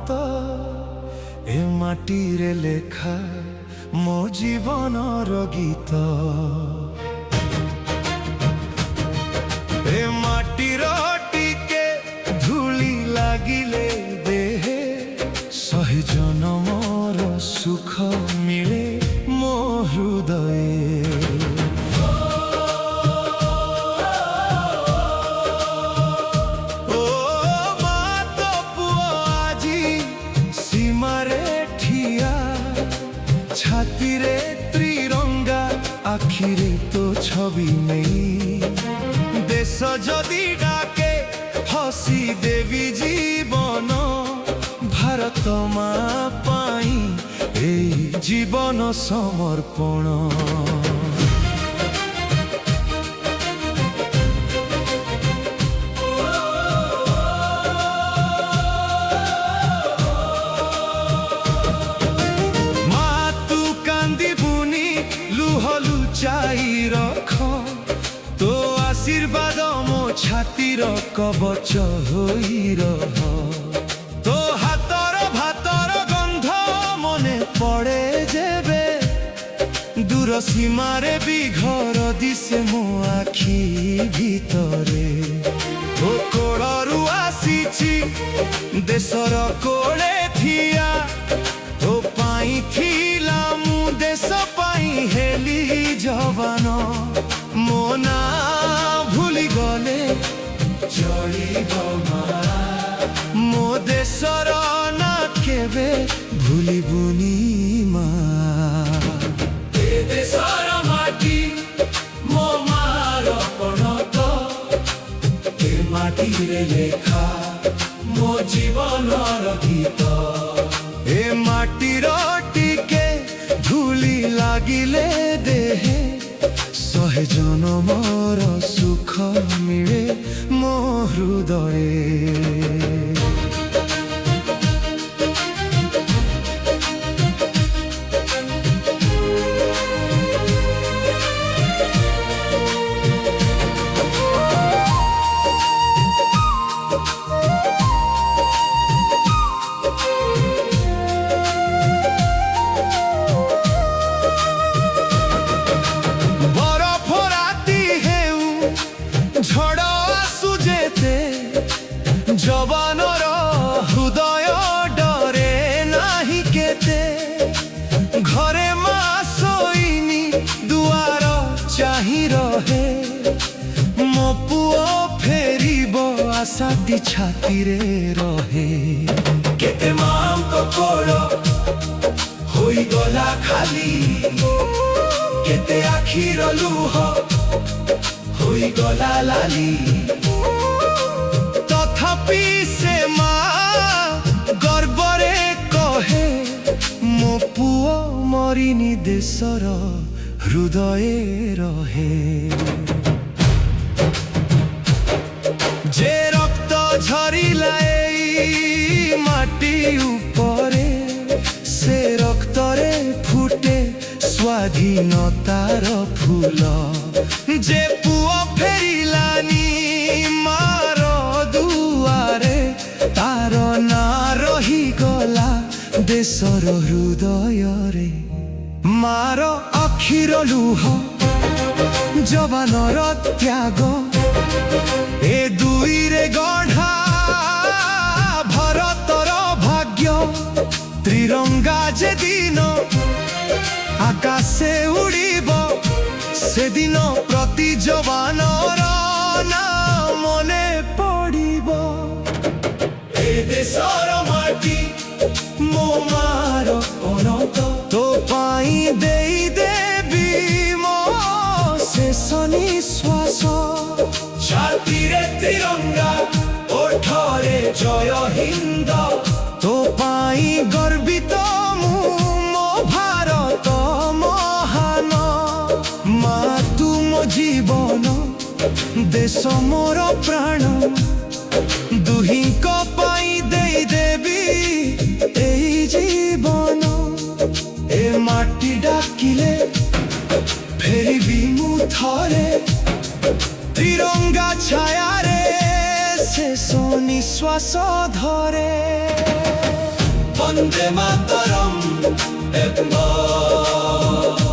ତ ଏ ମାଟିରେ ଲେଖା ମୋ ଜୀବନର ଗୀତ। ଏ ମାଟିର ଟିକେ ଧୂଳି ଲାଗିଲେ ଦେହେ ଶହେ ଜନମର ସୁଖ ମିଳେ ମୋ ହୃଦୟରେ। छातीरे त्रिरंगा आखिरे तो छवि नहीं देश जदि डाके हसी देवी जीवन भारत माँ पाई ए जीवन समर्पण। लुचाई रख तो आशीर्वाद मो छातीर कवच होई रह। तो हातर भातर गंध मने पड़े जेबे दूर सीमारे भी घर दिसे मो आखि भितरे। ओ कोड़रू आसीची देशर कोड़े थिया तो पाई थिला मु देश पाई हेली जवान मो ना भूली गले चलिब मो देशर ना केबे भूलिबुनी मा। ए देशर माटी मो मार पणत ए माटीरे लेखा मो जीवनर गीत। ए माटीर टिके धूली लागिले देहे शहे जनमर सुख मिले मो हृदये। झड़ आसु जेते जवानर हृदय डरे नाही केते घरे माँ सोईनी दुआर चाही रहे मो पुओ फेरिब आशाटी छातीरे रहे। केते माँ को कोलो होई गला खाली केते आखिर लुह होई गला लाली तथापि से माँ गर्वरे कहे मो पुओ मरिनी देशर हृदय रहे। जे रक्त झरिला एई माटी उपरे से रक्तरे फुटे स्वाधीनतार फूल। जे पुओ फेरिलानी मार दुआरे तार ना रही गला देशर हृदय रे। मार अखिर लुह जवानर त्याग ए दुईरे गढ़ा भारतर भाग्य। त्रिरंगा जे दिन आकाशे उड़ीब से दिन प्रति जवानर ना मने पड़िब। ए देशर माटी मो मार पणत तो पाई देई देबी मो शेष निश्वास। छातीरे तिरंगा ओठरे जय हिंद तो पाई गर्वित मु मो भारत महान। माँ तुम जीवन देश मोर प्राण दुही को पाई दे देवी एई जीवन। ए माटी डाकिले फेरिबी मु थरे तिरंगा छाया रे शेष निश्वास धरे। বন্দে মাতরম একবার